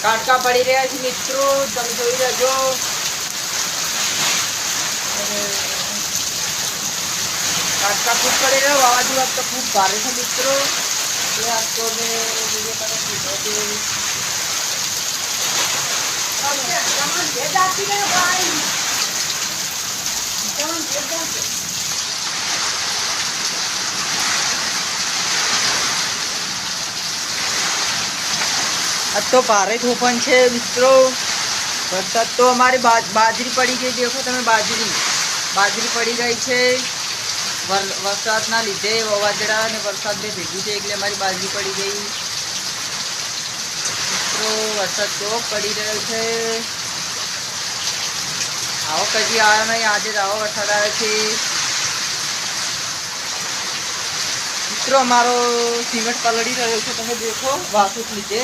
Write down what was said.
કાટકા પડી રહ્યા છે મિત્રો, તમે જોઈ લેજો। કાટકા ખૂબ પડી રહ્યા, વાવાઝોડા તો ખૂબ ભારે છે મિત્રો। એ આ તો મેં વિડીયો કરે કીધો કે आज तो भारे तूफान है मित्रों। वरसाद तो हमारी बाजरी पड़ी गई, देखो तमे बाजरी पड़ी गई है। वरसाद ना लीधे वावाजड़ा ने वरसाद में भेगी है એટલે हमारी बाजरी पड़ी गई मित्रों। वरसाद तो पड़ी रह्यो है। आओ कभी आया नहीं, आज आओ वरसाद आयो छे मित्रों। हमारो सीमेंट पलड़ी रह्यो छे, तमे देखो वासूत लीधे।